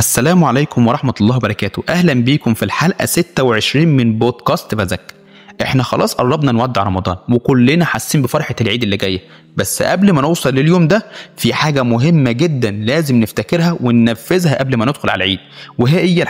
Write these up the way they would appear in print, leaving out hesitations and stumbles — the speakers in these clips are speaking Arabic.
السلام عليكم ورحمة الله وبركاته. أهلا بيكم في الحلقة 26 من بودكاست فذكر. احنا خلاص قربنا نودع رمضان وكلنا حاسين بفرحة العيد اللي جاية، بس قبل ما نوصل لليوم ده في حاجة مهمة جدا لازم نفتكرها وننفذها قبل ما ندخل على العيد، وهي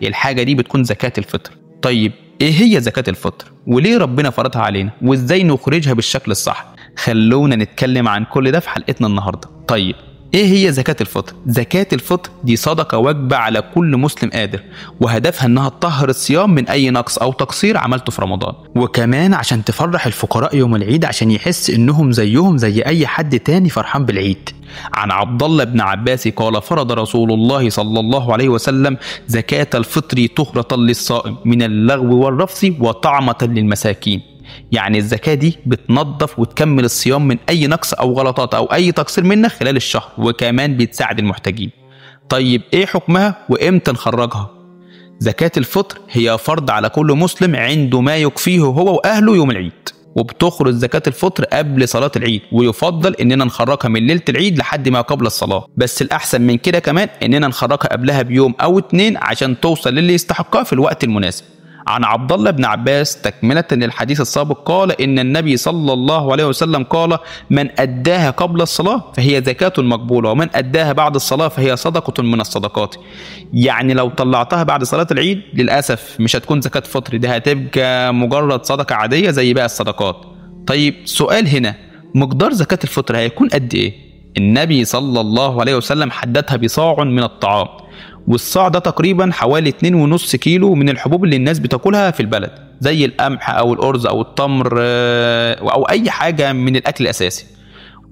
الحاجة دي بتكون زكاة الفطر. طيب ايه هي زكاة الفطر؟ وليه ربنا فرضها علينا؟ وازاي نخرجها بالشكل الصح؟ خلونا نتكلم عن كل ده في حلقتنا النهاردة. طيب ايه هي زكاة الفطر؟ زكاة الفطر دي صدقة واجبة على كل مسلم قادر، وهدفها انها تطهر الصيام من اي نقص او تقصير عملته في رمضان، وكمان عشان تفرح الفقراء يوم العيد عشان يحس انهم زيهم زي اي حد تاني فرحان بالعيد. عن عبد الله بن عباس قال: فرض رسول الله صلى الله عليه وسلم زكاة الفطر طهرة للصائم من اللغو والرفث وطعمة للمساكين. يعني الزكاة دي بتنظف وتكمل الصيام من أي نقص أو غلطات أو أي تقصير منك خلال الشهر، وكمان بتساعد المحتاجين. طيب إيه حكمها وإمتى نخرجها؟ زكاة الفطر هي فرض على كل مسلم عنده ما يكفيه هو وأهله يوم العيد، وبتخرج زكاة الفطر قبل صلاة العيد، ويفضل إننا نخرجها من ليلة العيد لحد ما قبل الصلاة، بس الأحسن من كده كمان إننا نخرجها قبلها بيوم أو 2 عشان توصل للي يستحقها في الوقت المناسب. عن عبد الله بن عباس تكملة للحديث السابق قال: إن النبي صلى الله عليه وسلم قال: من أداها قبل الصلاة فهي زكاة مقبولة، ومن أداها بعد الصلاة فهي صدقة من الصدقات. يعني لو طلعتها بعد صلاة العيد للأسف مش هتكون زكاة فطر، دي هتبقى مجرد صدقة عادية زي باقي الصدقات. طيب سؤال هنا، مقدار زكاة الفطر هيكون قد إيه؟ النبي صلى الله عليه وسلم حددها بصاع من الطعام، والصاع ده تقريبا حوالي 2.5 كيلو من الحبوب اللي الناس بتاكلها في البلد، زي القمح او الارز او التمر او اي حاجه من الاكل الاساسي.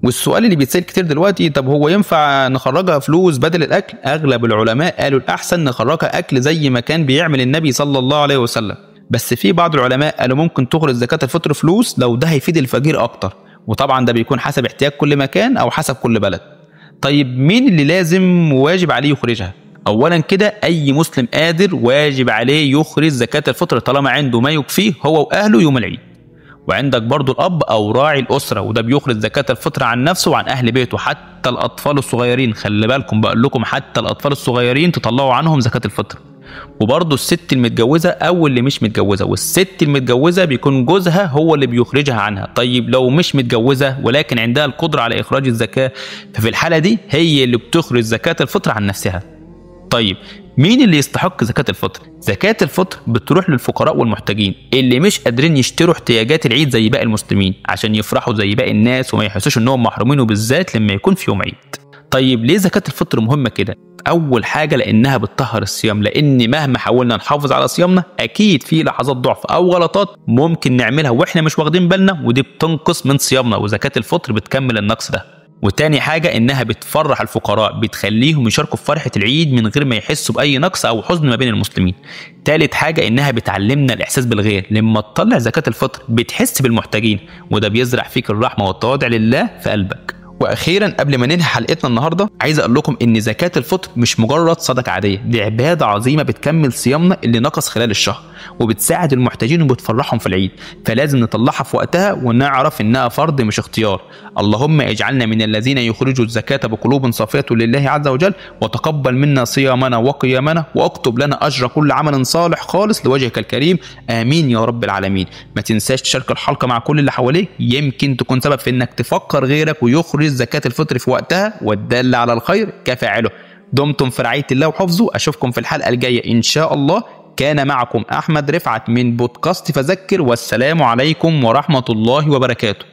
والسؤال اللي بيتسال كتير دلوقتي: طب هو ينفع نخرجها فلوس بدل الاكل؟ اغلب العلماء قالوا الاحسن نخرجها اكل زي ما كان بيعمل النبي صلى الله عليه وسلم، بس في بعض العلماء قالوا ممكن تخرج زكاه الفطر فلوس لو ده هيفيد الفقير اكتر، وطبعا ده بيكون حسب احتياج كل مكان او حسب كل بلد. طيب مين اللي لازم وواجب عليه يخرجها؟ اولا كده اي مسلم قادر واجب عليه يخرج زكاة الفطر طالما عنده ما يكفيه هو واهله يوم العيد. وعندك برضو الاب او راعي الاسره، وده بيخرج زكاة الفطر عن نفسه وعن اهل بيته، حتى الاطفال الصغيرين. خلي بالكم بقول لكم حتى الاطفال الصغيرين تطلعوا عنهم زكاة الفطر. وبرضه الست المتجوزه او اللي مش متجوزه، والست المتجوزه بيكون جوزها هو اللي بيخرجها عنها. طيب لو مش متجوزه ولكن عندها القدره على اخراج الزكاه، ففي الحاله دي هي اللي بتخرج زكاه الفطر عن نفسها. طيب مين اللي يستحق زكاة الفطر؟ زكاة الفطر بتروح للفقراء والمحتاجين اللي مش قادرين يشتروا احتياجات العيد زي باقي المسلمين، عشان يفرحوا زي باقي الناس وما يحسوش انهم محرومين، وبالذات لما يكون في يوم عيد. طيب ليه زكاة الفطر مهمة كده؟ أول حاجة لأنها بتطهر الصيام، لأن مهما حاولنا نحافظ على صيامنا أكيد في لحظات ضعف أو غلطات ممكن نعملها وإحنا مش واخدين بالنا، ودي بتنقص من صيامنا، وزكاة الفطر بتكمل النقص ده. وتاني حاجة إنها بتفرح الفقراء، بتخليهم يشاركوا في فرحة العيد من غير ما يحسوا بأي نقص أو حزن ما بين المسلمين. تالت حاجة إنها بتعلمنا الإحساس بالغير، لما تطلع زكاة الفطر بتحس بالمحتاجين، وده بيزرع فيك الرحمة والتواضع لله في قلبك. واخيرا قبل ما ننهي حلقتنا النهارده عايز اقول لكم ان زكاه الفطر مش مجرد صدقه عاديه، دي عباده عظيمه بتكمل صيامنا اللي نقص خلال الشهر، وبتساعد المحتاجين وبتفرحهم في العيد، فلازم نطلعها في وقتها ونعرف انها فرض مش اختيار. اللهم اجعلنا من الذين يخرجوا الزكاه بقلوب صافيه لله عز وجل، وتقبل منا صيامنا وقيامنا، واكتب لنا اجر كل عمل صالح خالص لوجهك الكريم، امين يا رب العالمين. ما تنساش تشارك الحلقه مع كل اللي حواليك، يمكن تكون سبب في انك تفكر غيرك ويخرج زكاة الفطر في وقتها، والدال على الخير كفاعله. دمتم في رعاية الله وحفظه، أشوفكم في الحلقة الجاية إن شاء الله. كان معكم أحمد رفعت من بودكاست فذكر، والسلام عليكم ورحمة الله وبركاته.